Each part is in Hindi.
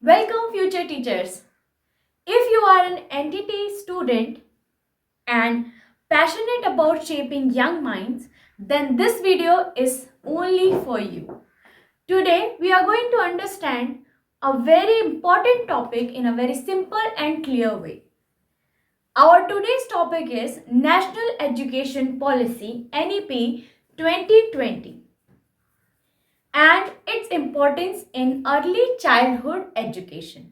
Welcome, future teachers. If you are an entity student and passionate about shaping young minds, then this video is only for you. Today, we are going to understand a very important topic in a very simple and clear way. Our today's topic is National Education Policy NEP 2020 and its importance in early childhood education.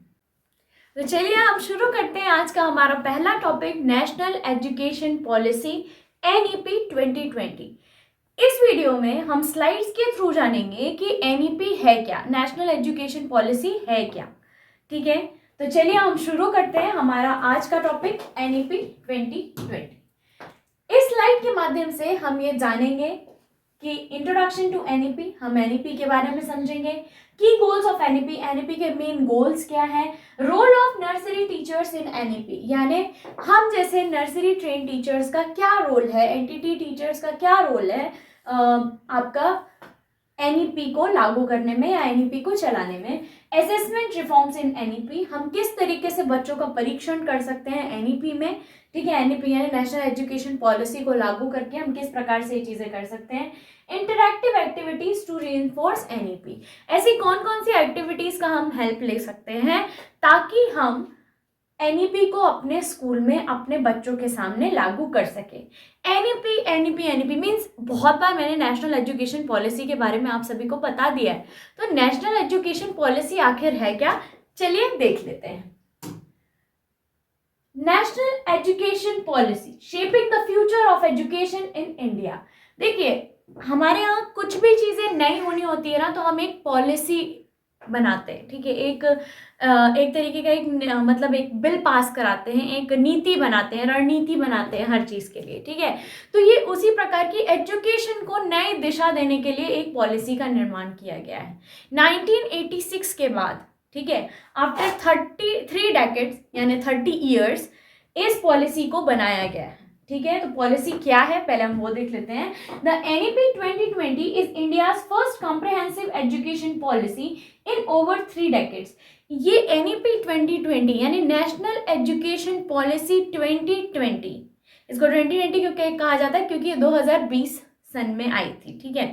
तो चलिए हम शुरू करते हैं आज का हमारा पहला topic national education policy NEP 2020। इस वीडियो में हम स्लाइड्स के थ्रू जानेंगे कि एनईपी है क्या, नेशनल एजुकेशन पॉलिसी है क्या। ठीक है, तो चलिए हम शुरू करते हैं हमारा आज का टॉपिक एनईपी 2020। इस स्लाइड के माध्यम से हम ये जानेंगे कि इंट्रोडक्शन टू एनईपी, हम एनईपी के बारे में समझेंगे, key goals of NEP, NEP के मेन गोल्स क्या है, role of nursery teachers in NEP, यानी हम जैसे नर्सरी ट्रेन टीचर्स का क्या रोल है, एनटीटी टीचर्स का क्या रोल है आपका एनईपी को लागू करने में या एनईपी को चलाने में। असेसमेंट रिफॉर्म्स इन एनईपी, हम किस तरीके से बच्चों का परीक्षण कर सकते हैं एनईपी में। ठीक है, एनईपी यानी नेशनल एजुकेशन पॉलिसी को लागू करके हम किस प्रकार से ये चीजें कर सकते हैं। Interactive activities to reinforce NEP, ऐसी कौन कौन सी एक्टिविटीज का हम हेल्प ले सकते हैं ताकि हम एनईपी को अपने स्कूल में अपने बच्चों के सामने लागू कर सके। एनईपी एनईपी एनईपी मीन्स बहुत बार मैंने नेशनल एजुकेशन पॉलिसी के बारे में आप सभी को बता दिया है, तो नेशनल एजुकेशन पॉलिसी आखिर है क्या, चलिए देख लेते हैं। National education policy shaping the future of education in India. देखिए, हमारे यहाँ कुछ भी चीजें नई होनी होती है ना, तो हम एक पॉलिसी बनाते हैं। ठीक है, एक तरीके का मतलब एक बिल पास कराते हैं, एक नीति बनाते हैं, रणनीति बनाते हैं हर चीज के लिए। ठीक है, तो ये उसी प्रकार की एजुकेशन को नई दिशा देने के लिए एक पॉलिसी का निर्माण किया गया है 1986 के बाद। ठीक है, आफ्टर 33 डेकेड्स यानी 30 ईयर्स इस पॉलिसी को बनाया गया है। ठीक है, तो पॉलिसी क्या है पहले हम वो देख लेते हैं। The NEP 2020 is India's first comprehensive education policy in over 3 decades. ये एनईपी 2020 यानी नेशनल एजुकेशन पॉलिसी 2020, इसको 2020 क्यों कहा जाता है, क्योंकि 2020 सन में आई थी। ठीक है,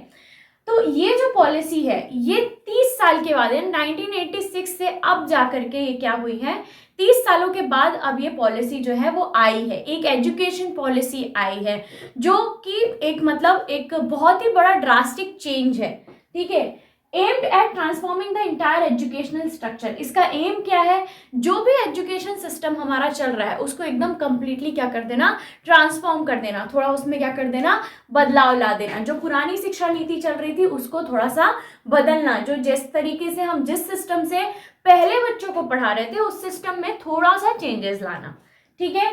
तो ये जो पॉलिसी है ये 30 साल के बाद 1986 से अब जाकर के ये क्या हुई है, 30 सालों के बाद अब ये पॉलिसी जो है वो आई है, एक एजुकेशन पॉलिसी आई है जो कि एक मतलब एक बहुत ही बड़ा ड्रास्टिक चेंज है। ठीक है, aimed at transforming the entire educational structure. इसका एम क्या है, जो भी एजुकेशन सिस्टम हमारा चल रहा है उसको एकदम कंप्लीटली क्या कर देना, ट्रांसफॉर्म कर देना, थोड़ा उसमें क्या कर देना, बदलाव ला देना। जो पुरानी शिक्षा नीति चल रही थी उसको थोड़ा सा बदलना, जो जिस तरीके से हम जिस सिस्टम से पहले बच्चों को पढ़ा रहे थे उस सिस्टम में थोड़ा सा चेंजेस लाना। ठीक है,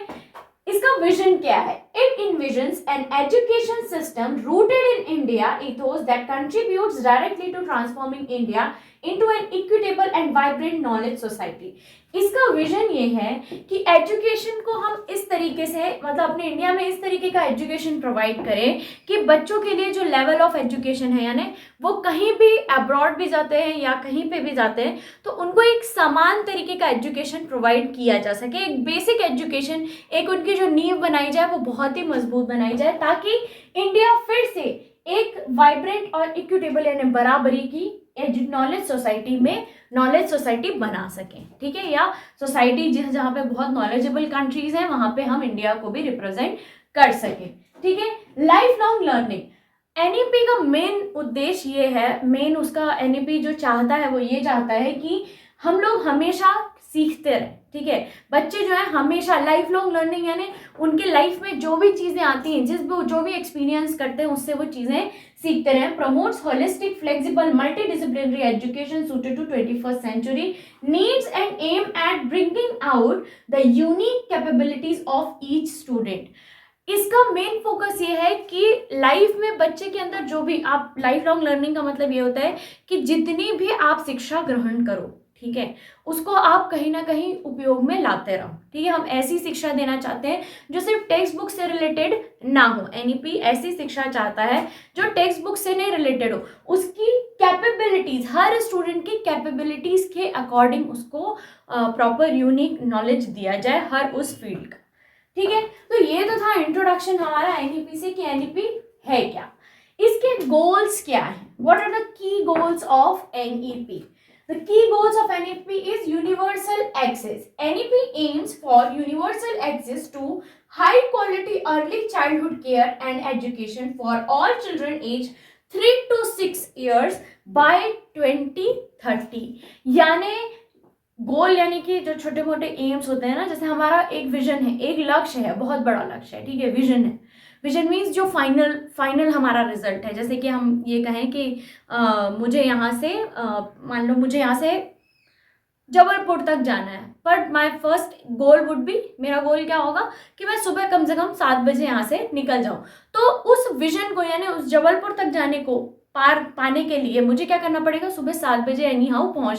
इसका विजन क्या है, it envisions an education system rooted in India ethos that contributes directly to transforming India into an equitable and vibrant knowledge society। इसका विजन ये है कि एजुकेशन को हम इस तरीके से मतलब अपने इंडिया में इस तरीके का एजुकेशन प्रोवाइड करें कि बच्चों के लिए जो लेवल ऑफ एजुकेशन है, यानी वो कहीं भी अब्रॉड भी जाते हैं या कहीं पे भी जाते हैं तो उनको एक समान तरीके का एजुकेशन प्रोवाइड किया जा सके। एक बेसिक एजुकेशन, एक उनकी जो नींव बनाई जाए वो बहुत ही मजबूत बनाई जाए ताकि इंडिया फिर से एक वाइब्रेंट और इक्विटेबल यानी बराबरी की नॉलेज सोसाइटी में नॉलेज सोसाइटी बना सकें। ठीक है, या सोसाइटी जहाँ पे बहुत नॉलेजेबल कंट्रीज हैं वहां पे हम इंडिया को भी रिप्रेजेंट कर सकें। ठीक है, लाइफ लॉन्ग लर्निंग एनईपी का मेन उद्देश्य ये है, मेन उसका एनईपी जो चाहता है वो ये चाहता है कि हम लोग हमेशा सीखते रहें। ठीक है, बच्चे जो है हमेशा लाइफ लॉन्ग लर्निंग यानी उनके लाइफ में जो भी चीजें आती हैं, जो भी एक्सपीरियंस करते हैं उससे वो चीजें सीखते रहें। Promotes holistic flexible multidisciplinary education suited to 21st century needs and aim at bringing out the unique capabilities of each student. इसका मेन फोकस ये है कि लाइफ में बच्चे के अंदर जो भी आप लाइफ लॉन्ग लर्निंग का मतलब ये होता है कि जितनी भी आप शिक्षा ग्रहण करो, ठीक है, उसको आप कहीं ना कहीं उपयोग में लाते रहो। ठीक है, हम ऐसी शिक्षा देना चाहते हैं जो सिर्फ टेक्स्ट बुक से रिलेटेड ना हो। एनईपी ऐसी शिक्षा चाहता है जो टेक्स्ट बुक से नहीं रिलेटेड हो, उसकी कैपेबिलिटीज, हर स्टूडेंट की कैपेबिलिटीज के अकॉर्डिंग उसको प्रॉपर यूनिक नॉलेज दिया जाए हर उस फील्ड का। ठीक है, तो ये तो था इंट्रोडक्शन हमारा एनईपी से कि एनईपी है क्या, इसके गोल्स क्या है, what are the key goals of NEP. The key goals of NEP is universal access. NEP aims for universal access to high quality early childhood care and education for all children aged 3 to 6 years by 2030। यानी गोल यानी कि जो छोटे मोटे एम्स होते हैं ना, जैसे हमारा एक विजन है, एक लक्ष्य है, बहुत बड़ा लक्ष्य है, ठीक है, विजन है। विजन मीन्स जो फाइनल हमारा रिजल्ट है। जैसे कि हम ये कहें कि मुझे यहाँ से मान लो मुझे यहाँ से जबलपुर तक जाना है, but my first goal would be, मेरा गोल क्या होगा कि मैं सुबह कम से कम 7 बजे यहाँ से निकल जाऊँ। तो उस विजन को यानी उस जबलपुर तक जाने को पाने के लिए मुझे क्या करना पड़ेगा, सुबह 7 बजे एनी हाउ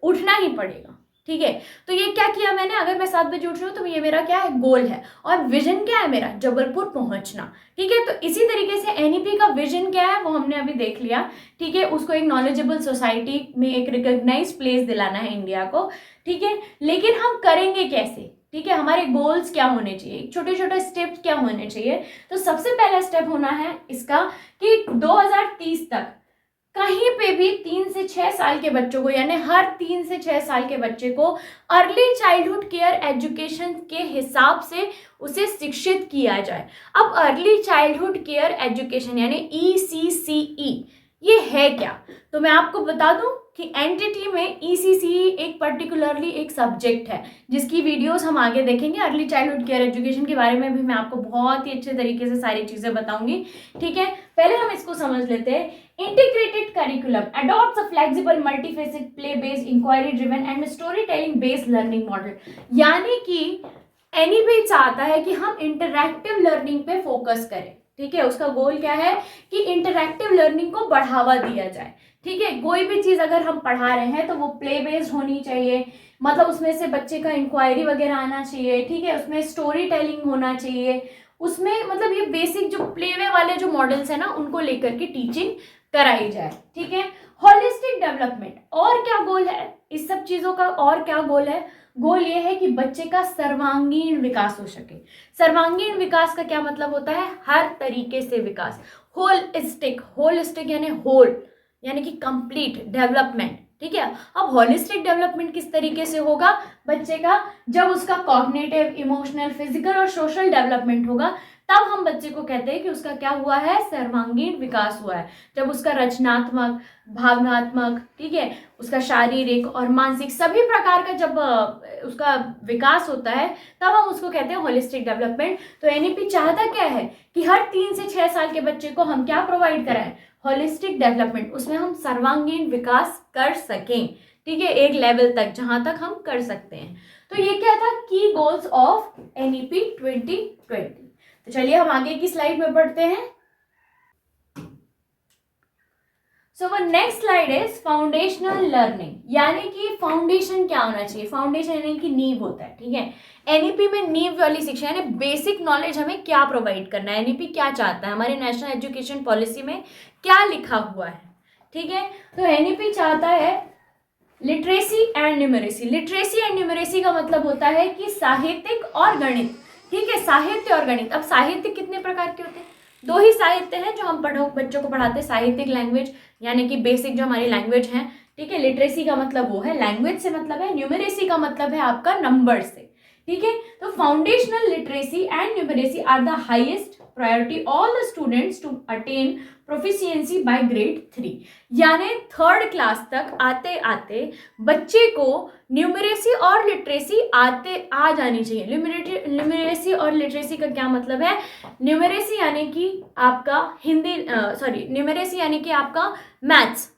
उठना ही पड़ेगा। ठीक है, तो ये क्या किया मैंने, अगर मैं 7 बजे उठ रही हूँ तो ये मेरा क्या है, गोल है, और विजन क्या है मेरा, जबलपुर पहुंचना। ठीक है, तो इसी तरीके से एनईपी का विजन क्या है वो हमने अभी देख लिया। ठीक है, उसको एक नॉलेजेबल सोसाइटी में एक रिकॉग्नाइज प्लेस दिलाना है इंडिया को। ठीक है, लेकिन हम करेंगे कैसे, ठीक है, हमारे गोल्स क्या होने चाहिए, छोटे छोटे स्टेप्स क्या होने चाहिए। तो सबसे पहला स्टेप होना है इसका कि 2030 तक कहीं पे भी 3 से 6 साल के बच्चों को, यानी हर 3 से 6 साल के बच्चे को अर्ली चाइल्डहुड केयर एजुकेशन के हिसाब से उसे शिक्षित किया जाए। अब अर्ली चाइल्डहुड केयर एजुकेशन यानी ECCE ये है क्या, तो मैं आपको बता दूं कि एनटीटी में ECCE एक पर्टिकुलरली एक सब्जेक्ट है जिसकी वीडियोस हम आगे देखेंगे। अर्ली चाइल्डहुड केयर एजुकेशन के बारे में भी मैं आपको बहुत ही अच्छे तरीके से सारी चीज़ें बताऊंगी। ठीक है, पहले हम इसको समझ लेते हैं। Integrated curriculum adopts a flexible multifaceted play based inquiry driven and storytelling based learning model। यानी कि एनईपी चाहता है कि हम इंटरैक्टिव लर्निंग पे फोकस करें। ठीक है, उसका गोल क्या है कि इंटरैक्टिव लर्निंग को बढ़ावा दिया जाए। ठीक है, कोई भी चीज़ अगर हम पढ़ा रहे हैं तो वो प्ले बेस्ड होनी चाहिए, मतलब उसमें से बच्चे का इंक्वायरी वगैरह आना चाहिए। ठीक है, उसमें स्टोरी टेलिंग होना चाहिए, उसमें मतलब ये बेसिक जो प्लेवे वाले जो मॉडल्स है ना उनको लेकर के टीचिंग कराई जाए। ठीक है, होलिस्टिक डेवलपमेंट, और क्या गोल है इस सब चीज़ों का, और क्या गोल है, गोल ये है कि बच्चे का सर्वांगीण विकास हो सके। सर्वांगीण विकास का क्या मतलब होता है, हर तरीके से विकास। होलिस्टिक यानी होल यानी कि कंप्लीट डेवलपमेंट। ठीक है, अब होलिस्टिक डेवलपमेंट किस तरीके से होगा बच्चे का, जब उसका कॉग्निटिव, इमोशनल, फिजिकल और सोशल डेवलपमेंट होगा, तब हम बच्चे को कहते हैं कि उसका क्या हुआ है, सर्वांगीण विकास हुआ है। जब उसका रचनात्मक, भावनात्मक, ठीक है, उसका शारीरिक और मानसिक सभी प्रकार का जब उसका विकास होता है तब हम उसको कहते हैं होलिस्टिक डेवलपमेंट। तो एनईपी चाहता क्या है कि हर 3 से 6 साल के बच्चे को हम क्या प्रोवाइड कराएं, होलिस्टिक डेवलपमेंट, उसमें हम सर्वांगीण विकास कर सकें। ठीक है, एक लेवल तक जहां तक हम कर सकते हैं। तो ये क्या था, की गोल्स ऑफ एनईपी 2020। तो चलिए हम आगे की स्लाइड में पढ़ते हैं। So one next slide is foundational learning, यानी कि फाउंडेशन क्या होना चाहिए, फाउंडेशन यानी कि नींव होता है। ठीक है, एनईपी में नींव वाली शिक्षा यानी बेसिक नॉलेज हमें क्या प्रोवाइड करना है, एनईपी क्या चाहता है, हमारे नेशनल एजुकेशन पॉलिसी में क्या लिखा हुआ है। ठीक है, तो एनईपी चाहता है literacy and numeracy. Literacy and numeracy का मतलब होता है कि साहित्यिक और गणित। ठीक है, साहित्य और गणित। अब साहित्य कितने प्रकार के होते हैं, 2 ही साहित्य हैं जो हम बच्चों को पढ़ाते हैं, साहित्यिक लैंग्वेज यानी कि बेसिक जो हमारी लैंग्वेज है। ठीक है, लिटरेसी का मतलब वो है लैंग्वेज से मतलब है, न्यूमरेसी का मतलब है आपका नंबर से। ठीक है, तो foundational literacy and numeracy are the highest priority all the students to attain proficiency by grade 3। यानी 3rd क्लास तक आते आते बच्चे को न्यूमरेसी और लिटरेसी आ जानी चाहिए। न्यूमरेसी और लिटरेसी का क्या मतलब है, न्यूमरेसी यानी कि आपका न्यूमरेसी यानी कि आपका मैथ्स।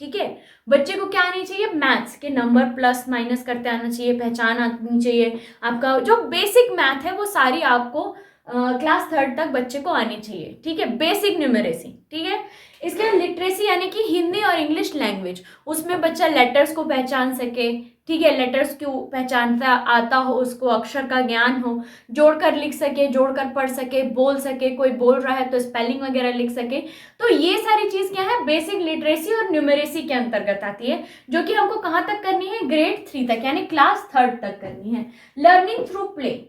ठीक है, बच्चे को क्या आनी चाहिए, मैथ्स के नंबर प्लस माइनस करते आना चाहिए, पहचान आनी चाहिए, आपका जो बेसिक मैथ है वो सारी आपको क्लास 3rd तक बच्चे को आनी चाहिए। ठीक है, बेसिक न्यूमरेसी। ठीक है, इसके बाद लिटरेसी यानी कि हिंदी और इंग्लिश लैंग्वेज, उसमें बच्चा लेटर्स को पहचान सके, ठीक है, लेटर्स को पहचानता आता हो, उसको अक्षर का ज्ञान हो, जोड़कर लिख सके, जोड़कर पढ़ सके, बोल सके, कोई बोल रहा है तो स्पेलिंग वगैरह लिख सके। तो ये सारी चीज़ क्या है, बेसिक लिटरेसी और न्यूमरेसी के अंतर्गत आती है, जो कि हमको कहाँ तक करनी है, ग्रेड 3 तक यानी क्लास 3 तक करनी है। Learning through play,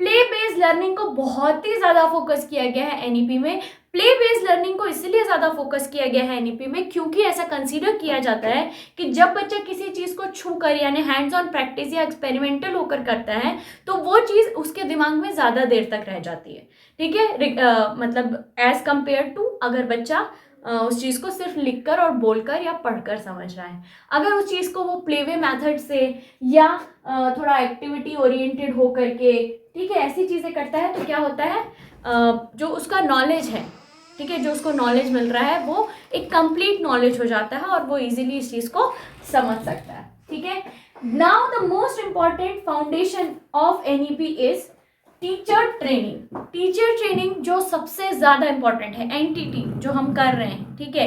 play based learning को बहुत ही ज़्यादा फोकस किया गया है एनईपी में। प्ले बेस्ड लर्निंग को इसलिए ज़्यादा फोकस किया गया है एनईपी में क्योंकि ऐसा कंसीडर किया जाता है कि जब बच्चा किसी चीज़ को छू कर यानी हैंड्स ऑन प्रैक्टिस या एक्सपेरिमेंटल होकर करता है तो वो चीज़ उसके दिमाग में ज़्यादा देर तक रह जाती है, ठीक है, मतलब एज कंपेयर टू अगर बच्चा उस चीज़ को सिर्फ लिखकर और बोलकर या पढ़कर समझ रहा है। अगर उस चीज़ को वो प्लेवे मेथड से या थोड़ा एक्टिविटी ओरिएंटेड हो करके, ठीक है, ऐसी चीज़ें करता है तो क्या होता है, जो उसका नॉलेज है, ठीक है, जो उसको नॉलेज मिल रहा है वो एक कंप्लीट नॉलेज हो जाता है और वो इजीली इस चीज़ को समझ सकता है, ठीक है। Now the most important foundation of NEP is teacher training. Teacher training जो सबसे ज़्यादा इंपॉर्टेंट है, एनटीटी जो हम कर रहे हैं, ठीक है,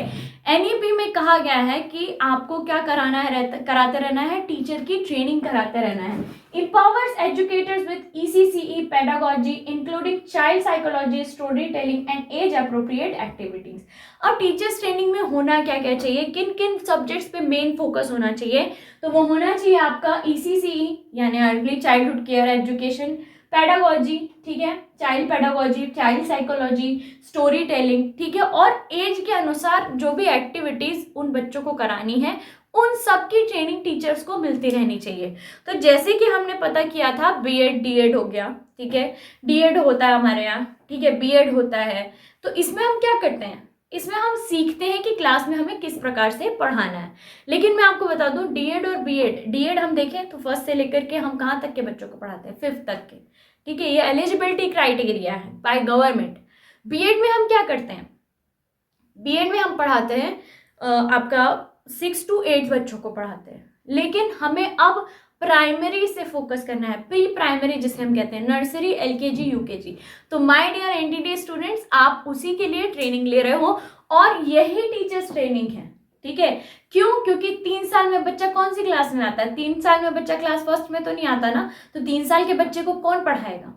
एनईपी में कहा गया है कि आपको क्या कराना है, कराते रहना है, टीचर की ट्रेनिंग कराते रहना है। empowers educators with ECCE pedagogy including child psychology, storytelling and age appropriate activities। अब टीचर्स ट्रेनिंग में होना क्या क्या चाहिए, किन किन सब्जेक्ट्स पे मेन फोकस होना चाहिए, तो वो होना चाहिए आपका ECCE यानी early childhood care education, pedagogy, ठीक है, child pedagogy, child psychology, story telling, ठीक है, और एज के अनुसार जो भी एक्टिविटीज उन बच्चों को करानी है उन सब की ट्रेनिंग टीचर्स को मिलती रहनी चाहिए। तो जैसे कि हमने पता किया था बीएड डीएड हो गया, ठीक है, डीएड होता है हमारे यहाँ, ठीक है, बीएड होता है, तो इसमें हम क्या करते हैं, इसमें हम सीखते हैं कि क्लास में हमें किस प्रकार से पढ़ाना है। लेकिन मैं आपको बता दूं डीएड और बीएड, डीएड हम देखें तो फर्स्ट से लेकर के हम कहाँ तक के बच्चों को पढ़ाते हैं, 5th तक के, ठीक है, ये एलिजिबिलिटी क्राइटेरिया है बाय गवर्नमेंट। बीएड में हम क्या करते हैं, बीएड में हम पढ़ाते हैं आपका 6 to 8 बच्चों को पढ़ाते हैं, लेकिन हमें अब प्राइमरी से फोकस करना है, प्री प्राइमरी जिसे हम कहते हैं, नर्सरी एलकेजी यूकेजी। तो माय डियर एनटीटी स्टूडेंट्स, आप उसी के लिए ट्रेनिंग ले रहे हो और यही टीचर्स ट्रेनिंग है, ठीक है। क्यों, क्योंकि 3 साल में बच्चा कौन सी क्लास में आता है, 3 साल में बच्चा क्लास फर्स्ट में तो नहीं आता ना, तो 3 साल के बच्चे को कौन पढ़ाएगा,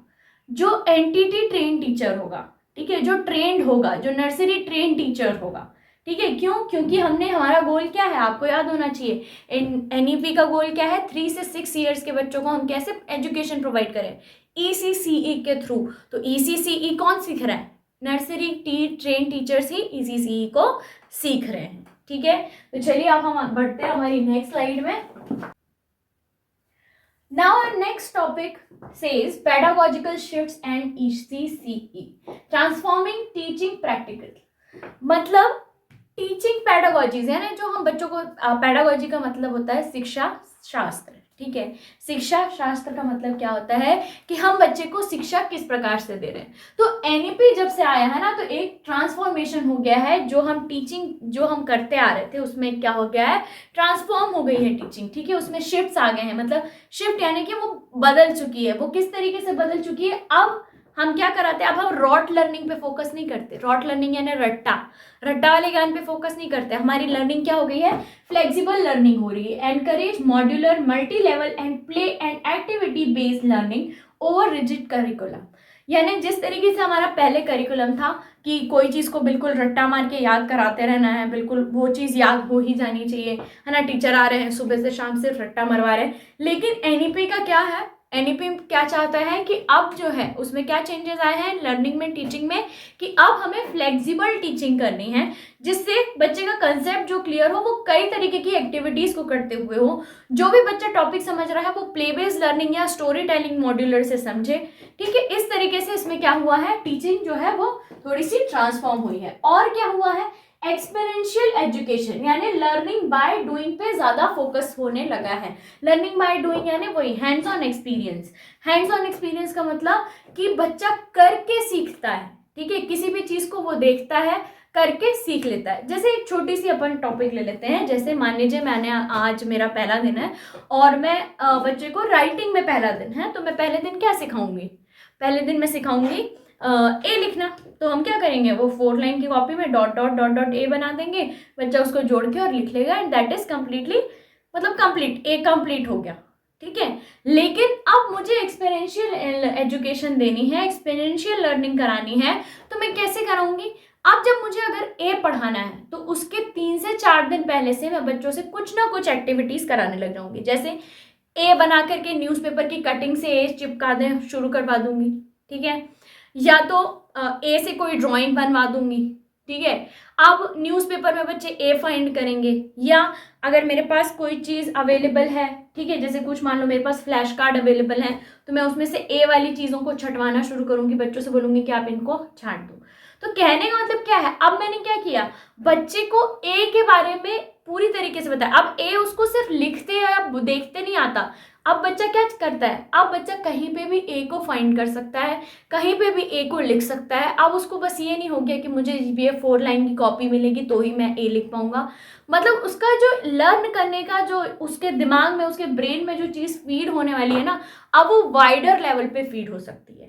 जो एनटीटी ट्रेन टीचर होगा, ठीक है, जो ट्रेंड होगा, जो नर्सरी ट्रेन टीचर होगा, ठीक है। क्यों, क्योंकि हमने, हमारा गोल क्या है आपको याद होना चाहिए, एनईपी का गोल क्या है, 3 से 6 ईयर्स के बच्चों को हम कैसे एजुकेशन प्रोवाइड करें, ECCE के थ्रू। तो ECCE कौन सीख रहा है, नर्सरी ट्रेन टीचर्स ही ECCE को सीख रहे हैं, ठीक है। तो चलिए अब हम बढ़ते हैं हमारी नेक्स्ट स्लाइड में। Now our next topic says pedagogical shifts and ECCE, transforming teaching practical। मतलब टीचिंग पैडागोजीज है ना, जो हम बच्चों को, पैडागोजी का मतलब होता है शिक्षा शास्त्र, ठीक है, शिक्षा शास्त्र का मतलब क्या होता है कि हम बच्चे को शिक्षा किस प्रकार से दे रहे हैं। तो एनईपी जब से आया है ना तो एक ट्रांसफॉर्मेशन हो गया है, जो हम टीचिंग जो हम करते आ रहे थे उसमें क्या हो गया है, ट्रांसफॉर्म हो गई है टीचिंग, ठीक है, उसमें शिफ्ट्स आ गए हैं, मतलब शिफ्ट यानी कि वो बदल चुकी है। वो किस तरीके से बदल चुकी है, अब हम क्या कराते हैं, अब हम रॉट लर्निंग पे फोकस नहीं करते, रॉट लर्निंग यानी रट्टा वाले ज्ञान पे फोकस नहीं करते। हमारी लर्निंग क्या हो गई है, फ्लेक्सिबल लर्निंग हो रही है। Encourage modular multi level and play and activity based learning over rigid curriculum. यानी जिस तरीके से हमारा पहले करिकुलम था कि कोई चीज़ को बिल्कुल रट्टा मार के याद कराते रहना है, बिल्कुल वो चीज़ याद हो ही जानी चाहिए, है ना, टीचर आ रहे हैं सुबह से शाम सिर्फ रट्टा मरवा रहे हैं। लेकिन एनईपी का क्या है, एनईपी क्या चाहता है कि अब जो है उसमें क्या चेंजेस आए हैं लर्निंग में, टीचिंग में, कि अब हमें फ्लेक्सिबल टीचिंग करनी है, जिससे बच्चे का कंसेप्ट जो क्लियर हो, वो कई तरीके की एक्टिविटीज को करते हुए हो। जो भी बच्चा टॉपिक समझ रहा है वो प्ले बेस्ड लर्निंग या स्टोरी टेलिंग मॉड्यूलर से समझे, ठीक है। इस तरीके से इसमें क्या हुआ है, टीचिंग जो है वो थोड़ी सी ट्रांसफॉर्म हुई है। और क्या हुआ है, एक्सपेरिएंशियल एजुकेशन यानी लर्निंग बाय डूइंग पे ज्यादा फोकस होने लगा है। लर्निंग बाय डूइंग यानी वही hands on experience. Hands on experience का मतलब कि बच्चा करके सीखता है, ठीक है, किसी भी चीज को वो देखता है, करके सीख लेता है। जैसे एक छोटी सी अपन टॉपिक ले लेते हैं, जैसे मान लीजिए मैंने आज मेरा पहला दिन है और मैं बच्चे को राइटिंग में पहला दिन है, तो मैं पहले दिन क्या सिखाऊंगी, पहले दिन मैं सिखाऊंगी ए लिखना, तो हम क्या करेंगे, वो 4 लाइन की कॉपी में dot dot dot dot A बना देंगे, बच्चा उसको जोड़ के और लिख लेगा, एंड दैट इज कम्प्लीटली, मतलब कंप्लीट, ए कंप्लीट हो गया, ठीक है। लेकिन अब मुझे एक्सपीरियंशियल एजुकेशन देनी है, एक्सपीरियंशियल लर्निंग करानी है, तो मैं कैसे कराऊंगी। अब जब मुझे अगर ए पढ़ाना है तो उसके 3 से 4 दिन पहले से मैं बच्चों से कुछ ना कुछ एक्टिविटीज कराने लग जाऊंगी, जैसे ए बना करके न्यूज़पेपर की कटिंग से ए चिपका दें शुरू करवा दूंगी, ठीक है, या तो ए से कोई ड्राइंग बनवा दूंगी, ठीक है। अब न्यूज़पेपर में बच्चे ए फाइंड करेंगे, या अगर मेरे पास कोई चीज़ अवेलेबल है, ठीक है, जैसे कुछ मान लो मेरे पास फ्लैश कार्ड अवेलेबल है, तो मैं उसमें से ए वाली चीज़ों को छंटवाना शुरू करूंगी, बच्चों से बोलूंगी कि आप इनको छांट दो। तो कहने का मतलब क्या है, अब मैंने क्या किया, बच्चे को ए के बारे में पूरी तरीके से बताया। अब ए उसको सिर्फ लिखते या देखते नहीं आता, अब बच्चा क्या करता है, अब बच्चा कहीं पे भी ए को फाइंड कर सकता है, कहीं पे भी ए को लिख सकता है। अब उसको बस ये नहीं हो गया कि मुझे ये 4 लाइन की कॉपी मिलेगी तो ही मैं ए लिख पाऊंगा, मतलब उसका जो लर्न करने का जो उसके दिमाग में, उसके ब्रेन में जो चीज़ फीड होने वाली है ना, अब वो वाइडर लेवल पे फीड हो सकती है,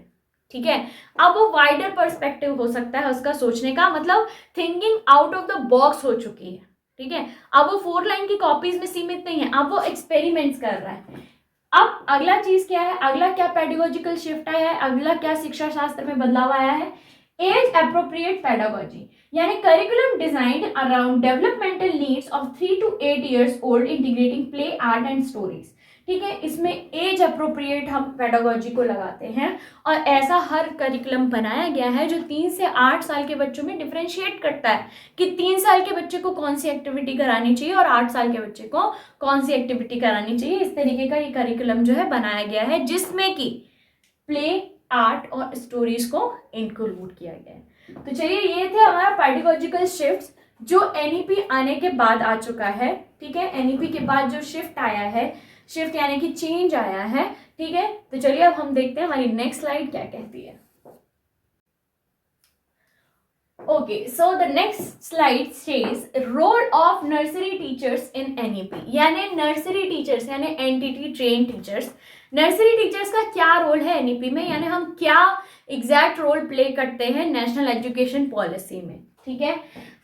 ठीक है। अब वो वाइडर पर्सपेक्टिव हो सकता है उसका सोचने का, मतलब thinking out of the box हो चुकी है, ठीक है। अब वो 4 लाइन की कॉपीज में सीमित नहीं है, अब वो एक्सपेरिमेंट्स कर रहा है। अब अगला चीज क्या है, अगला क्या पेडागोजिकल शिफ्ट आया है, अगला क्या शिक्षा शास्त्र में बदलाव आया है, एज अप्रोप्रिएट पेडागोजी, यानी curriculum designed around developmental needs of 3 to 8 years old integrating play, art and stories, ठीक है। इसमें एज अप्रोप्रिएट हम पेडागोजी को लगाते हैं, और ऐसा हर करिकुलम बनाया गया है जो 3 से 8 साल के बच्चों में डिफरेंशिएट करता है कि 3 साल के बच्चे को कौन सी एक्टिविटी करानी चाहिए और 8 साल के बच्चे को कौन सी एक्टिविटी करानी चाहिए। इस तरीके का ये करिकुलम जो है बनाया गया है, जिसमें कि प्ले, आर्ट और स्टोरीज को इंक्लूड किया गया है। तो चलिए, ये थे हमारा पेडागोजिकल शिफ्ट जो एनईपी आने के बाद आ चुका है, ठीक है। एनईपी के बाद जो शिफ्ट आया है, शिफ्ट यानी कि चेंज आया है, ठीक है। तो चलिए अब हम देखते हैं हमारी नेक्स्ट स्लाइड क्या कहती है। Okay, so the next slide says role of nursery teachers in NEP, यानी नर्सरी टीचर्स यानी NTT train teachers, nursery teachers का क्या रोल है एनईपी में, यानी हम क्या एग्जैक्ट रोल प्ले करते हैं नेशनल एजुकेशन पॉलिसी में, ठीक है।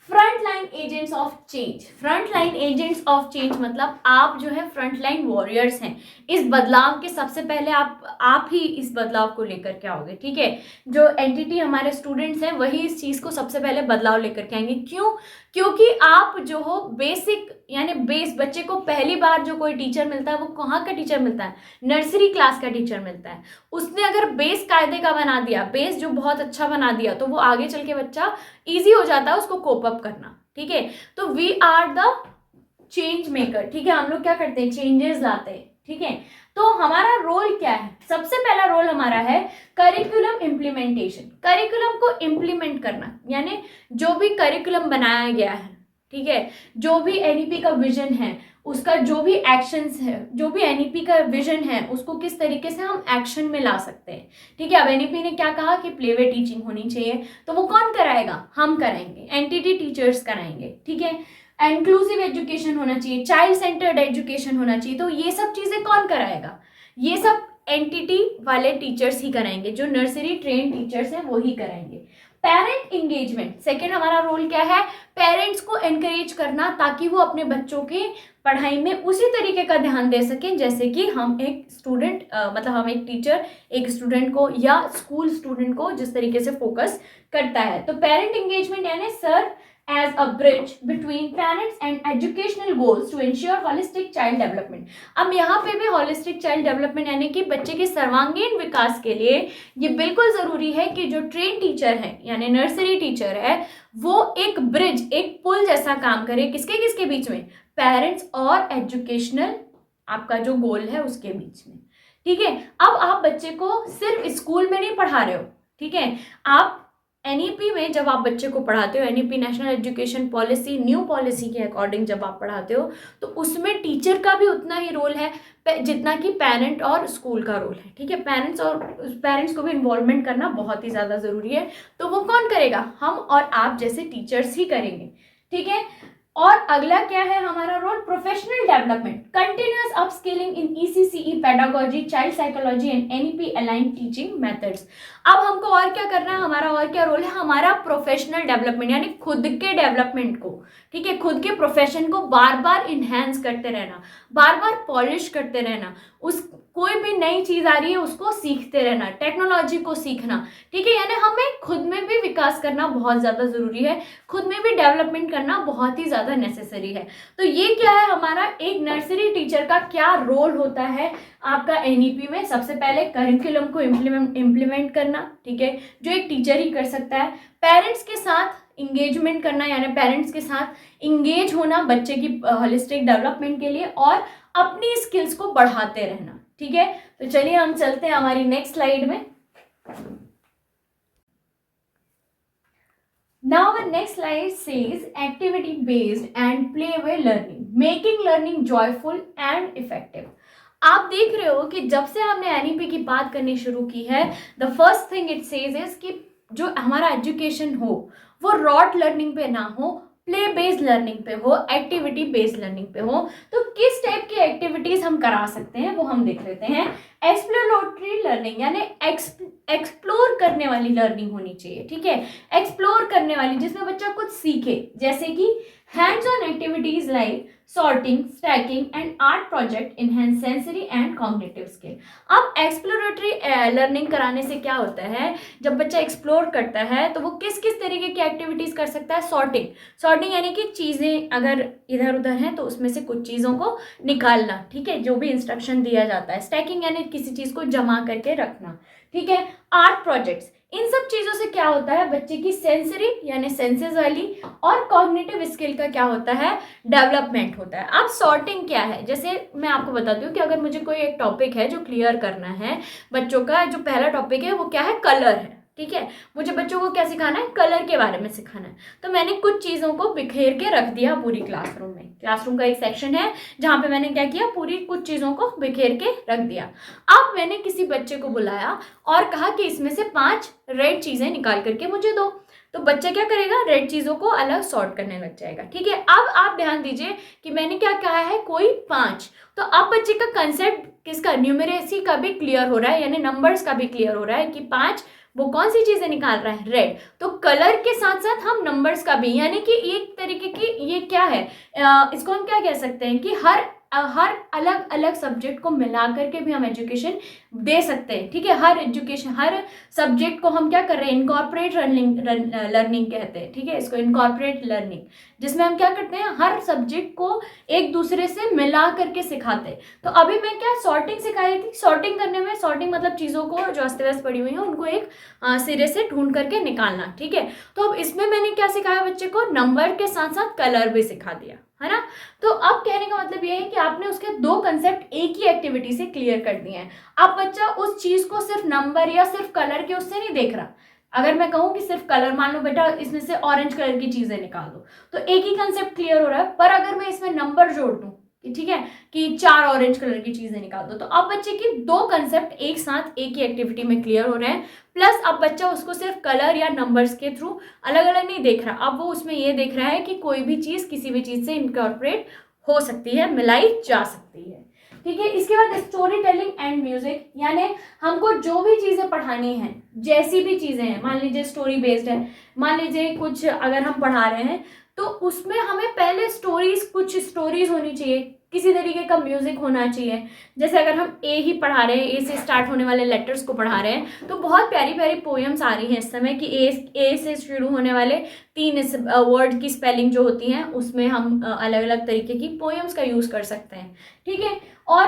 Front line agents of change, front line agents of change मतलब आप जो है फ्रंट लाइन वॉरियर्स हैं, इस बदलाव के सबसे पहले आप ही इस बदलाव को लेकर के आओगे, ठीक है। जो एंटिटी हमारे स्टूडेंट्स हैं वही इस चीज़ को सबसे पहले बदलाव लेकर के आएंगे। क्यों? क्योंकि आप जो हो बेसिक यानी बेस, बच्चे को पहली बार जो कोई टीचर मिलता है वो कहाँ का टीचर मिलता है, नर्सरी क्लास का टीचर मिलता है। उसने अगर बेस कायदे का बना दिया, बेस जो बहुत अच्छा बना दिया, तो वो आगे चल के बच्चा ईजी हो जाता है उसको कोप अप करना, ठीक है। तो we are the change maker, ठीक है, हम लोग क्या करते हैं, चेंजेस लाते हैं, ठीक है। तो हमारा रोल क्या है, सबसे पहला रोल हमारा है करिकुलम इम्प्लीमेंटेशन, करिकुलम को इम्प्लीमेंट करना, यानी जो भी करिकुलम बनाया गया है, ठीक है, जो भी एनईपी का विजन है, उसका जो भी एक्शंस है, जो भी एनईपी का विजन है, उसको किस तरीके से हम एक्शन में ला सकते हैं, ठीक है। अब एनईपी ने क्या कहा कि प्लेवे टीचिंग होनी चाहिए, तो वो कौन कराएगा, हम कराएंगे, एनटीटी टीचर्स कराएंगे, ठीक है। इंक्लूसिव एजुकेशन होना चाहिए, चाइल्ड सेंटर्ड एजुकेशन होना चाहिए, तो ये सब चीज़ें कौन कराएगा, ये सब एनटीटी वाले टीचर्स ही कराएंगे, जो नर्सरी ट्रेन टीचर्स हैं वो ही कराएंगे। पेरेंट इंगेजमेंट, सेकेंड हमारा रोल क्या है, पेरेंट्स को एनकरेज करना ताकि वो अपने बच्चों के पढ़ाई में उसी तरीके का ध्यान दे सकें जैसे कि हम एक स्टूडेंट मतलब हम एक टीचर एक स्टूडेंट को या स्कूल स्टूडेंट को जिस तरीके से फोकस करता है। तो पेरेंट इंगेजमेंट यानी सर्व as a bridge between parents and educational goals to ensure holistic child development। अब यहाँ पे भी holistic child development यानी कि बच्चे के सर्वांगीण विकास के लिए ये बिल्कुल ज़रूरी है कि जो ट्रेन टीचर है यानी नर्सरी टीचर है वो एक ब्रिज, एक पुल जैसा काम करे, किसके किसके बीच में, पेरेंट्स और एजुकेशनल आपका जो गोल है उसके बीच में, ठीक है। अब आप बच्चे को सिर्फ स्कूल में नहीं पढ़ा रहे हो, ठीक है, आप एनईपी में जब आप बच्चे को पढ़ाते हो, NEP national education policy new policy के अकॉर्डिंग जब आप पढ़ाते हो तो उसमें टीचर का भी उतना ही रोल है जितना कि पेरेंट और स्कूल का रोल है, ठीक है। पेरेंट्स को भी इन्वॉल्वमेंट करना बहुत ही ज़्यादा ज़रूरी है। तो वो कौन करेगा, हम और आप जैसे टीचर्स ही करेंगे, ठीक है। और अगला क्या है हमारा role, professional development, continuous upskilling in ECCE pedagogy, child psychology and NEP aligned teaching methods. अब हमको और क्या करना है, हमारा और क्या रोल है, हमारा प्रोफेशनल डेवलपमेंट यानी खुद के डेवलपमेंट को, ठीक है, खुद के प्रोफेशन को बार बार इन्हेंस करते रहना, बार बार पॉलिश करते रहना, उस कोई भी नई चीज आ रही है उसको सीखते रहना, टेक्नोलॉजी को सीखना, ठीक है, यानी हमें खुद में भी विकास करना बहुत ज्यादा जरूरी है, खुद में भी डेवलपमेंट करना बहुत ही ज्यादा नेसेसरी है। तो ये क्या है हमारा एक नर्सरी टीचर का क्या रोल होता है आपका एनईपी में। सबसे पहले करिकुलम को इम्प्लीमेंट करना, ठीक है, जो एक टीचर ही कर सकता है। पेरेंट्स के साथ इंगेजमेंट करना, यानी पेरेंट्स के साथ इंगेज होना बच्चे की होलिस्टिक डेवलपमेंट के लिए, और अपनी स्किल्स को बढ़ाते रहना, ठीक है। तो चलिए हम चलते हैं हमारी नेक्स्ट स्लाइड में। Now our next slide says activity based and play way learning, making learning joyful and effective। आप देख रहे हो कि जब से हमने एनईपी की बात करनी शुरू की है, the first thing it says is कि जो हमारा एजुकेशन हो वो रॉट लर्निंग पे ना हो, प्ले बेस्ड लर्निंग पे हो, एक्टिविटी बेस्ड लर्निंग पे हो। तो किस टाइप की एक्टिविटीज हम करा सकते हैं वो हम देख लेते हैं। एक्सप्लोरेटरी लर्निंग यानी एक्सप्लोर करने वाली लर्निंग होनी चाहिए, ठीक है, एक्सप्लोर करने वाली जिसमें बच्चा कुछ सीखे, जैसे कि hands on activities like sorting, stacking and art project enhance sensory and cognitive skill. अब एक्सप्लोरेटरी लर्निंग कराने से क्या होता है, जब बच्चा एक्सप्लोर करता है तो वो किस किस तरीके की एक्टिविटीज कर सकता है। सॉर्टिंग यानी कि चीजें अगर इधर उधर हैं तो उसमें से कुछ चीजों को निकालना, ठीक है, जो भी इंस्ट्रक्शन दिया जाता है। स्टैकिंग यानी किसी चीज को जमा करके रखना, ठीक है। आर्ट प्रोजेक्ट्स, इन सब चीजों से क्या होता है बच्चे की सेंसरी यानी सेंसेस वाली और कॉग्निटिव स्किल का क्या होता है, डेवलपमेंट होता है। अब सॉर्टिंग क्या है, जैसे मैं आपको बताती हूँ कि अगर मुझे कोई एक टॉपिक है जो क्लियर करना है बच्चों का, जो पहला टॉपिक है वो क्या है, कलर है, ठीक है, मुझे बच्चों को क्या सिखाना है, कलर के बारे में सिखाना है। तो मैंने कुछ चीज़ों को बिखेर के रख दिया पूरी क्लासरूम में। क्लासरूम का एक सेक्शन है जहाँ पे मैंने क्या किया, पूरी कुछ चीज़ों को बिखेर के रख दिया। अब मैंने किसी बच्चे को बुलाया और कहा कि इसमें से 5 रेड चीज़ें निकाल करके मुझे दो। तो बच्चा क्या करेगा, रेड चीज़ों को अलग सॉर्ट करने लग जाएगा, ठीक है। अब आप ध्यान दीजिए कि मैंने क्या कहा है, कोई 5। तो अब बच्चे का कंसेप्ट किसका, न्यूमरेसी का भी क्लियर हो रहा है, यानी नंबर्स का भी क्लियर हो रहा है कि 5 वो कौन सी चीजें निकाल रहा है, रेड। तो कलर के साथ साथ हम नंबर्स का भी, यानी कि एक तरीके की ये क्या है, इसको हम क्या कह सकते हैं कि हर अलग अलग सब्जेक्ट को मिला करके भी हम एजुकेशन दे सकते हैं, ठीक है। हर सब्जेक्ट को हम क्या कर रहे हैं, इनकॉर्पोरेट लर्निंग कहते हैं, ठीक है, इसको इनकॉर्पोरेट लर्निंग, जिसमें हम क्या करते हैं, हर सब्जेक्ट को एक दूसरे से मिला करके सिखाते हैं। तो अभी मैं क्या सॉर्टिंग सिखाई थी, सॉर्टिंग करने में, सॉर्टिंग मतलब चीज़ों को जो अस्त व्यस्त पड़ी हुई है उनको एक सिरे से ढूंढ करके निकालना, ठीक है। तो अब इसमें मैंने क्या सिखाया बच्चे को, नंबर के साथ साथ कलर भी सिखा दिया, है ना। तो अब कहने का मतलब ये है कि आपने उसके 2 कंसेप्ट एक ही एक्टिविटी से क्लियर कर दिए हैं। अब बच्चा उस चीज को सिर्फ नंबर या सिर्फ कलर के उससे नहीं देख रहा। अगर मैं कहूँ कि सिर्फ कलर, मान लो बेटा इसमें से ऑरेंज कलर की चीजें निकाल दो, तो एक ही कंसेप्ट क्लियर हो रहा है। पर अगर मैं इसमें नंबर जोड़ दूं, ठीक है, कि 4 ऑरेंज कलर की चीजें निकाल दो, तो अब बच्चे की 2 कंसेप्ट एक साथ एक ही एक्टिविटी में क्लियर हो रहे हैं। प्लस अब बच्चा उसको सिर्फ कलर या नंबर्स के थ्रू अलग अलग नहीं देख रहा, अब वो उसमें ये देख रहा है कि कोई भी चीज किसी भी चीज से इनकॉर्पोरेट हो सकती है, मिलाई जा सकती है, ठीक है। इसके बाद स्टोरी टेलिंग एंड म्यूजिक, यानी हमको जो भी चीजें पढ़ानी है, जैसी भी चीजें हैं, मान लीजिए स्टोरी बेस्ड है, मान लीजिए कुछ अगर हम पढ़ा रहे हैं तो उसमें हमें पहले कुछ स्टोरीज होनी चाहिए, किसी तरीके का म्यूजिक होना चाहिए। जैसे अगर हम ए ही पढ़ा रहे हैं, ए से स्टार्ट होने वाले लेटर्स को पढ़ा रहे हैं, तो बहुत प्यारी प्यारी पोएम्स आ रही हैं इस समय कि ए से शुरू होने वाले 3 वर्ड की स्पेलिंग जो होती हैं उसमें हम अलग अलग तरीके की पोएम्स का यूज कर सकते हैं, ठीक है। और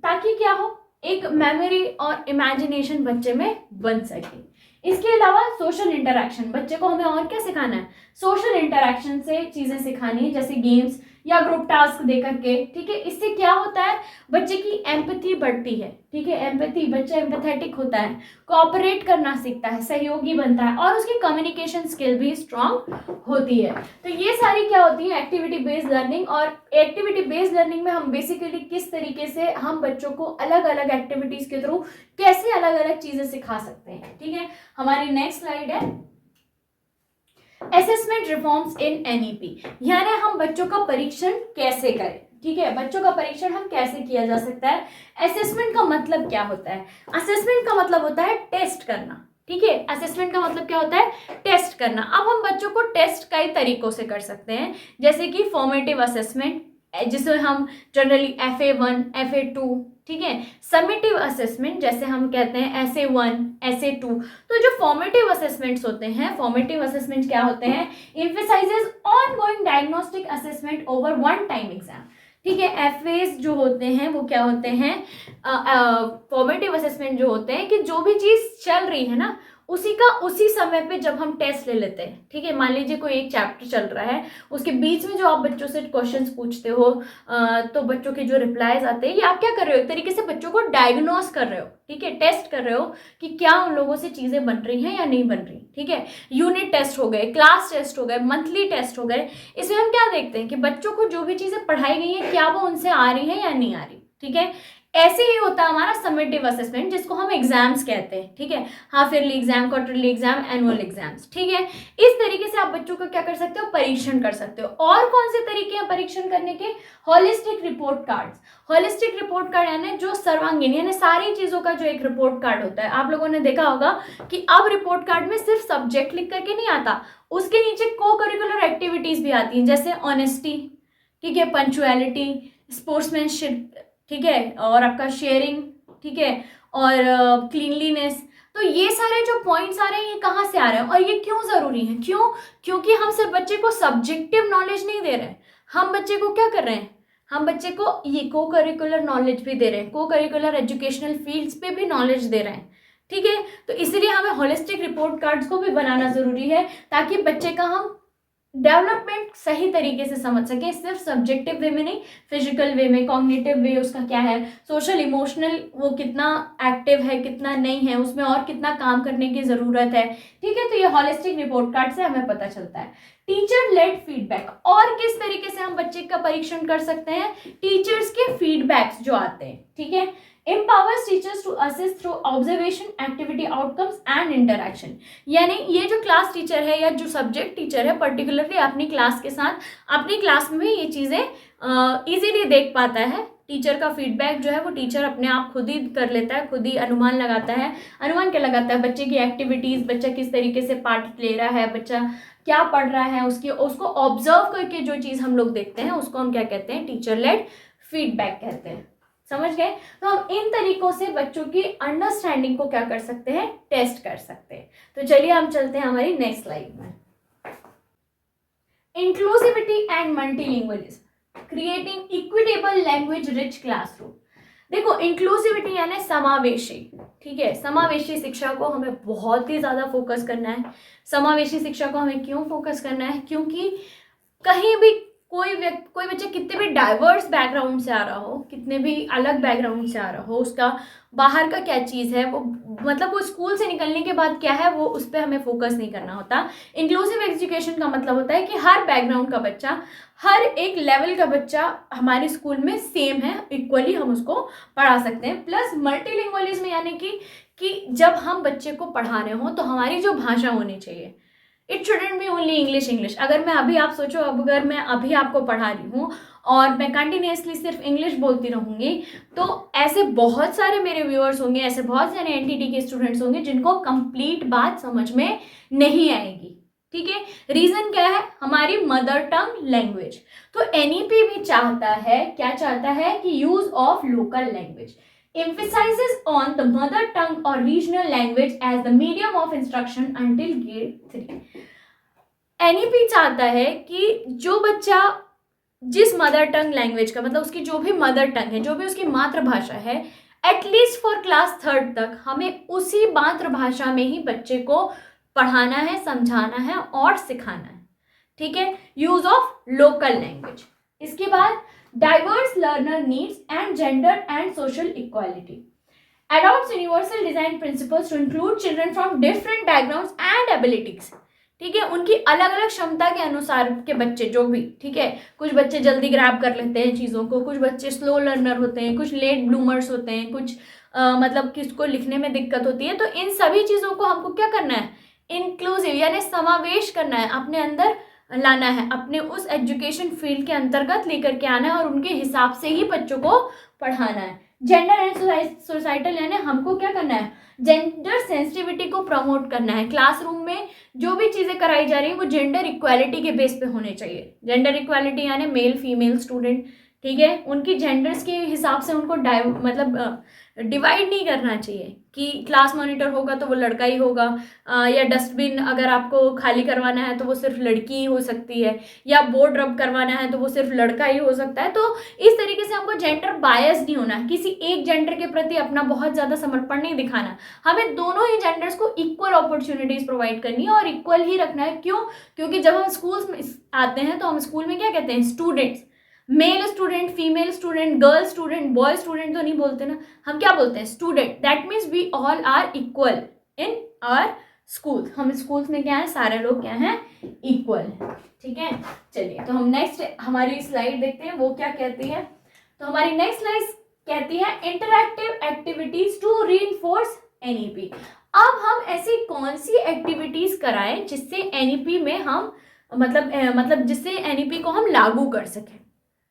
ताकि क्या हो, एक मेमोरी और इमेजिनेशन बच्चे में बन सके। इसके अलावा सोशल इंटरैक्शन, बच्चे को हमें और क्या सिखाना है, सोशल इंटरैक्शन से चीजें सिखानी है, जैसे गेम्स या ग्रुप टास्क दे करके, ठीक है। इससे क्या होता है, बच्चे की एम्पैथी बढ़ती है, ठीक है, एम्पैथी, बच्चा एम्पैथेटिक होता है, कोऑपरेट करना सीखता है, सहयोगी बनता है, और उसकी कम्युनिकेशन स्किल भी स्ट्रांग होती है। तो ये सारी क्या होती है, एक्टिविटी बेस्ड लर्निंग। और एक्टिविटी बेस्ड लर्निंग में हम बेसिकली किस तरीके से हम बच्चों को अलग अलग एक्टिविटीज के थ्रू कैसे अलग अलग चीजें सिखा सकते हैं, ठीक है। हमारी नेक्स्ट स्लाइड है। असेसमेंट रिफॉर्म्स इन एनईपी, यानी हम बच्चों का परीक्षण कैसे करें, ठीक है, बच्चों का परीक्षण हम कैसे किया जा सकता है। असेसमेंट का मतलब क्या होता है? असेसमेंट का मतलब होता है टेस्ट करना, ठीक है, असेसमेंट का मतलब क्या होता है? टेस्ट करना। अब हम बच्चों को टेस्ट कई तरीकों से कर सकते हैं, जैसे कि फॉर्मेटिव असेसमेंट, जिसे हम जनरली FA1 FA2, ठीक है, समेटिव असेसमेंट जैसे हम कहते हैं SA1 SA2। तो जो फॉर्मेटिव असेसमेंट्स होते हैं, फॉर्मेटिव असेसमेंट क्या होते हैं? Emphasises ongoing diagnostic assessment over one time exam, ठीक है। एफएस जो होते हैं वो क्या होते हैं? फॉर्मेटिव असेसमेंट जो होते हैं कि जो भी चीज चल रही है ना, उसी का उसी समय पे जब हम टेस्ट ले लेते हैं, ठीक है। मान लीजिए कोई एक चैप्टर चल रहा है, उसके बीच में जो आप बच्चों से क्वेश्चंस पूछते हो, तो बच्चों के जो रिप्लाईज आते हैं, ये आप क्या कर रहे हो? एक तरीके से बच्चों को डायग्नोस कर रहे हो, ठीक है, टेस्ट कर रहे हो कि क्या उन लोगों से चीजें बन रही हैं या नहीं बन रही, ठीक है। यूनिट टेस्ट हो गए, क्लास टेस्ट हो गए, मंथली टेस्ट हो गए। इसमें हम क्या देखते हैं कि बच्चों को जो भी चीजें पढ़ाई गई है, क्या वो उनसे आ रही है या नहीं आ रही, ठीक है। ऐसे ही होता है हमारा समेटिव असेसमेंट, जिसको हम एग्जाम्स कहते हैं, ठीक है, half yearly exam, quarterly exam, annual exams, ठीक है। इस तरीके से आप बच्चों का क्या कर सकते हो? परीक्षण कर सकते हो। और कौन से तरीके हैं परीक्षण करने के? Holistic report cards. Holistic report card यानी जो सर्वांगीण, यानी सारी चीजों का जो एक रिपोर्ट कार्ड होता है। आप लोगों ने देखा होगा कि अब रिपोर्ट कार्ड में सिर्फ सब्जेक्ट लिख करके नहीं आता, उसके नीचे को करिकुलर एक्टिविटीज भी आती हैं, जैसे ऑनेस्टी, ठीक है, पंचुअलिटी, स्पोर्ट्समैनशिप, ठीक है, और आपका शेयरिंग, ठीक है, और क्लीनलीनेस। तो ये सारे जो पॉइंट्स आ रहे हैं, ये कहाँ से आ रहे हैं और ये क्यों जरूरी है? क्यों? क्योंकि हम सिर्फ बच्चे को सब्जेक्टिव नॉलेज नहीं दे रहे हैं, हम बच्चे को क्या कर रहे हैं? हम बच्चे को ये को करिकुलर नॉलेज भी दे रहे हैं, को करिकुलर एजुकेशनल फील्ड्स पे भी नॉलेज दे रहे हैं, ठीक है। तो इसलिए हमें होलिस्टिक रिपोर्ट कार्ड्स को भी बनाना जरूरी है, ताकि बच्चे का हम डेवलपमेंट सही तरीके से समझ सके, सिर्फ सब्जेक्टिव वे में नहीं, फिजिकल वे में, कॉग्निटिव वे उसका क्या है, सोशल इमोशनल वो कितना एक्टिव है, कितना नहीं है, उसमें और कितना काम करने की जरूरत है, ठीक है। तो ये हॉलिस्टिक रिपोर्ट कार्ड से हमें पता चलता है। टीचर लेड फीडबैक, और किस तरीके से हम बच्चे का परीक्षण कर सकते हैं? टीचर्स के फीडबैक्स जो आते हैं, ठीक है, empowers teachers to assist through observation, activity outcomes and interaction। यानी ये जो क्लास टीचर है या जो सब्जेक्ट टीचर है, पर्टिकुलरली अपनी क्लास के साथ, अपनी क्लास में ये चीज़ें इजीली देख पाता है। टीचर का फीडबैक जो है वो टीचर अपने आप खुद ही कर लेता है, खुद ही अनुमान लगाता है। अनुमान क्या लगाता है? बच्चे की एक्टिविटीज़, बच्चा किस तरीके से पार्ट ले रहा है, बच्चा क्या पढ़ रहा है, उसको ऑब्जर्व करके जो चीज़ हम लोग देखते हैं, उसको हम क्या कहते हैं? टीचर लेड फीडबैक कहते हैं। समझ गए? तो हम इन तरीकों से बच्चों की अंडरस्टैंडिंग को क्या कर सकते हैं? टेस्ट कर सकते हैं। तो चलिए हम चलते हैं हमारी नेक्स्ट स्लाइड में। Inclusivity and multilingualism, creating equitable language rich classroom. देखो, इंक्लूसिविटी यानी समावेशी, ठीक है, समावेशी शिक्षा को हमें बहुत ही ज्यादा फोकस करना है। समावेशी शिक्षा को हमें क्यों फोकस करना है? क्योंकि कहीं भी कोई बच्चा कितने भी डाइवर्स बैकग्राउंड से आ रहा हो, कितने भी अलग बैकग्राउंड से आ रहा हो, उसका बाहर का क्या चीज़ है, वो मतलब वो स्कूल से निकलने के बाद क्या है, वो उस पर हमें फोकस नहीं करना होता। इंक्लूसिव एजुकेशन का मतलब होता है कि हर बैकग्राउंड का बच्चा, हर एक लेवल का बच्चा हमारे स्कूल में सेम है, इक्वली हम उसको पढ़ा सकते हैं। प्लस मल्टीलिंगुअलिज्म यानी कि जब हम बच्चे को पढ़ा रहे हो तो हमारी जो भाषा होनी चाहिए, it shouldn't be only English. अगर मैं अभी, आप सोचो, अगर मैं अभी आपको पढ़ा रही हूँ और मैं कंटिन्यूसली सिर्फ इंग्लिश बोलती रहूँगी, तो ऐसे बहुत सारे मेरे व्यूअर्स होंगे, ऐसे बहुत सारे एनटीटी के स्टूडेंट्स होंगे जिनको कंप्लीट बात समझ में नहीं आएगी, ठीक है। रीजन क्या है? हमारी मदर टंग लैंग्वेज। तो एनईपी भी चाहता है, क्या चाहता है? कि use of local language, emphasizes on the mother tongue or regional language as the medium of instruction until grade 3। NEP चाहता है कि जो बच्चा जिस मदर टंग लैंग्वेज का, मतलब उसकी जो भी मदर टंग है, जो भी उसकी मातृभाषा है, एटलीस्ट फॉर क्लास 3rd तक हमें उसी मातृभाषा में ही बच्चे को पढ़ाना है, समझाना है और सिखाना है, ठीक है। Use of local language. इसके बाद diverse learner needs and gender and social equality, adopts universal design principles to include children from different backgrounds and abilities, ठीक है, उनकी अलग अलग क्षमता के अनुसार के बच्चे जो भी, ठीक है, कुछ बच्चे जल्दी ग्रैब कर लेते हैं चीज़ों को, कुछ बच्चे स्लो लर्नर होते हैं, कुछ लेट ब्लूमर्स होते हैं, कुछ मतलब किसको लिखने में दिक्कत होती है। तो इन सभी चीज़ों को हमको क्या करना है? इंक्लूसिव यानी समावेश करना है, अपने अंदर लाना है, अपने उस एजुकेशन फील्ड के अंतर्गत लेकर के आना है और उनके हिसाब से ही बच्चों को पढ़ाना है। जेंडर एंड सोसाइटल यानी हमको क्या करना है, जेंडर सेंसिटिविटी को प्रमोट करना है। क्लासरूम में जो भी चीज़ें कराई जा रही है वो जेंडर इक्वालिटी के बेस पे होने चाहिए। जेंडर इक्वालिटी यानी मेल फीमेल स्टूडेंट, ठीक है, उनकी जेंडर्स के हिसाब से उनको मतलब डिवाइड नहीं करना चाहिए कि क्लास मॉनिटर होगा तो वो लड़का ही होगा, या डस्टबिन अगर आपको खाली करवाना है तो वो सिर्फ लड़की ही हो सकती है, या बोर्ड रब करवाना है तो वो सिर्फ लड़का ही हो सकता है। तो इस तरीके से हमको जेंडर बायस नहीं होना, किसी एक जेंडर के प्रति अपना बहुत ज़्यादा समर्पण नहीं दिखाना। हमें दोनों ही जेंडर्स को इक्वल अपॉर्चुनिटीज प्रोवाइड करनी है और इक्वल ही रखना है। क्यों? क्योंकि जब हम स्कूल्स में आते हैं तो हम स्कूल में क्या कहते हैं, students, male student, female student, girl student, boy student तो नहीं बोलते ना, हम क्या बोलते हैं, student. That means we all are equal in our school. हम स्कूल्स में क्या है, सारे लोग क्या हैं, इक्वल है, ठीक है। चलिए तो हम नेक्स्ट हमारी स्लाइड देखते हैं, वो क्या कहती है। तो हमारी नेक्स्ट स्लाइड कहती है interactive activities to reinforce NEP. अब हम ऐसी कौन सी एक्टिविटीज कराएं जिससे एनईपी में हम मतलब जिससे एनईपी को हम लागू कर सकें,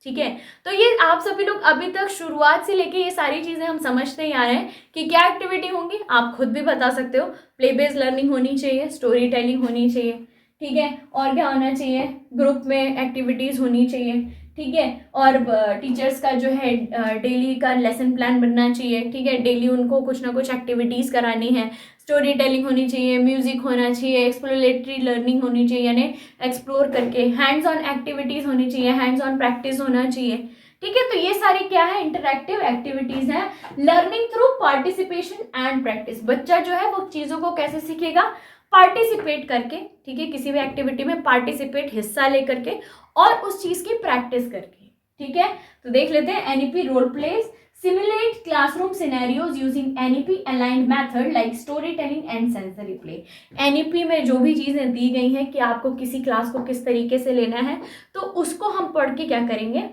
ठीक है। तो ये आप सभी लोग अभी तक शुरुआत से लेके ये सारी चीज़ें हम समझते ही आ रहे हैं कि क्या एक्टिविटी होंगी, आप खुद भी बता सकते हो। प्ले बेस्ड लर्निंग होनी चाहिए, स्टोरी टेलिंग होनी चाहिए, ठीक है, और क्या होना चाहिए, ग्रुप में एक्टिविटीज़ होनी चाहिए, ठीक है, और टीचर्स का जो है डेली का लेसन प्लान बनना चाहिए, ठीक है, डेली उनको कुछ ना कुछ एक्टिविटीज़ करानी है, स्टोरी टेलिंग होनी चाहिए, म्यूजिक होना चाहिए, एक्सप्लोरेटरी लर्निंग होनी चाहिए यानी एक्सप्लोर करके, हैंड्स ऑन एक्टिविटीज़ होनी चाहिए, हैंड्स ऑन प्रैक्टिस होना चाहिए, ठीक है। तो ये सारी क्या है, इंटरैक्टिव एक्टिविटीज़ हैं। Learning through participation and practice, बच्चा जो है वो चीज़ों को कैसे सीखेगा, पार्टिसिपेट करके, ठीक है, किसी भी एक्टिविटी में पार्टिसिपेट, हिस्सा लेकर के और उस चीज़ की प्रैक्टिस करके, ठीक है। तो देख लेते हैं NEP role plays simulate classroom scenarios using NEP aligned method like storytelling and sensory play। NEP में जो भी चीज़ें दी गई हैं कि आपको किसी क्लास को किस तरीके से लेना है, तो उसको हम पढ़ के क्या करेंगे,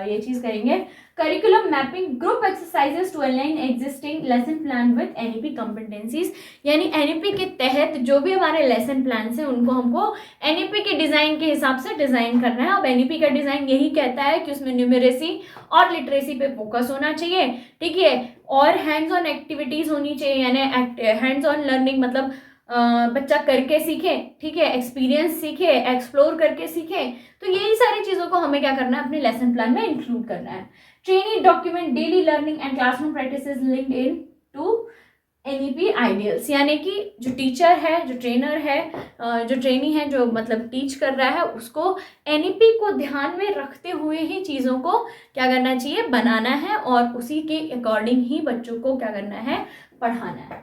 ये चीज़ करेंगे। Curriculum mapping group exercises to align existing lesson plan with NEP competencies, यानी एनईपी के तहत जो भी हमारे लेसन प्लान हैं उनको हमको एनईपी के डिज़ाइन के हिसाब से डिज़ाइन करना है। अब एनईपी का डिज़ाइन यही कहता है कि उसमें न्यूमेरेसी और लिटरेसी पे फोकस होना चाहिए, ठीक है, और हैंड्स ऑन एक्टिविटीज़ होनी चाहिए, यानी हैंड्स ऑन लर्निंग मतलब बच्चा करके सीखे, ठीक है, एक्सपीरियंस सीखे, एक्सप्लोर करके सीखे। तो यही सारी चीज़ों को हमें क्या करना है, अपने लेसन प्लान में इंक्लूड करना है। Trainee document daily learning and classroom practices linked in to NEP ideals, यानी कि जो टीचर है, जो ट्रेनर है, जो ट्रेनी है, जो मतलब टीच कर रहा है, उसको एनईपी को ध्यान में रखते हुए ही चीज़ों को क्या करना चाहिए, बनाना है और उसी के अकॉर्डिंग ही बच्चों को क्या करना है, पढ़ाना है।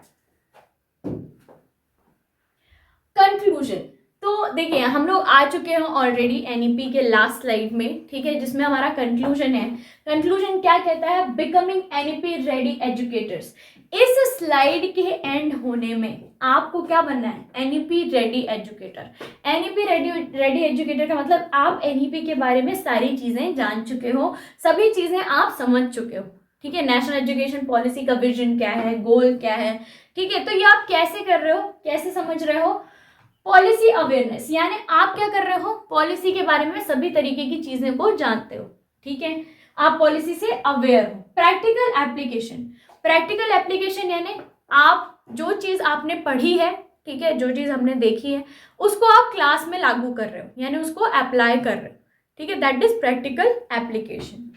कंक्लूजन, तो देखिए हम लोग आ चुके हैं ऑलरेडी एनईपी के लास्ट स्लाइड में, ठीक है, जिसमें हमारा कंक्लूजन है। कंक्लूजन क्या कहता है, बिकमिंग एनईपी रेडी एजुकेटर्स। इस स्लाइड के एंड होने में आपको क्या बनना है, NEP ready educator. NEP ready educator का मतलब आप एनईपी के बारे में सारी चीज़ें जान चुके हो, सभी चीज़ें आप समझ चुके हो, ठीक है। नेशनल एजुकेशन पॉलिसी का विजन क्या है, गोल क्या है, ठीक है, तो ये आप कैसे कर रहे हो, कैसे समझ रहे हो, पॉलिसी अवेयरनेस, यानी आप क्या कर रहे हो, पॉलिसी के बारे में सभी तरीके की चीजें को जानते हो, ठीक है, आप पॉलिसी से अवेयर हो। प्रैक्टिकल एप्लीकेशन, प्रैक्टिकल एप्लीकेशन यानी आप जो चीज आपने पढ़ी है, ठीक है, जो चीज हमने देखी है उसको आप क्लास में लागू कर रहे हो, यानी उसको अप्लाई कर रहे हो, ठीक है, that is practical application.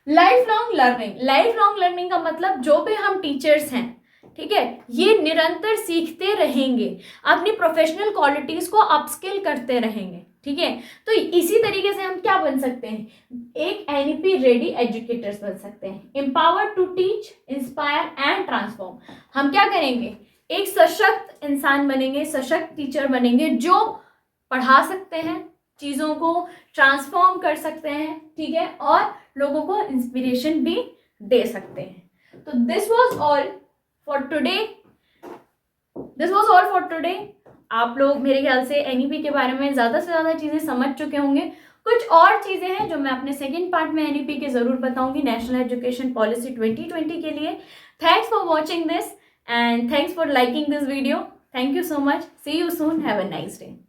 Life long learning, life long learning का मतलब जो भी हम टीचर्स हैं, ठीक है, ये निरंतर सीखते रहेंगे, अपनी प्रोफेशनल क्वालिटीज को अपस्किल करते रहेंगे, ठीक है। तो इसी तरीके से हम क्या बन सकते हैं, एक एनईपी रेडी एजुकेटर्स बन सकते हैं। Empower to teach, inspire and transform, हम क्या करेंगे, एक सशक्त इंसान बनेंगे, सशक्त टीचर बनेंगे जो पढ़ा सकते हैं, चीज़ों को ट्रांसफॉर्म कर सकते हैं, ठीक है, और लोगों को इंस्पिरेशन भी दे सकते हैं। तो this was all for today. आप लोग मेरे ख्याल से एनईपी के बारे में ज़्यादा से ज़्यादा चीज़ें समझ चुके होंगे। कुछ और चीज़ें हैं जो मैं अपने सेकंड पार्ट में एनईपी के ज़रूर बताऊंगी, नेशनल एजुकेशन पॉलिसी 2020 के लिए। Thanks for watching this and thanks for liking this video. Thank you so much, see you soon, have a nice day.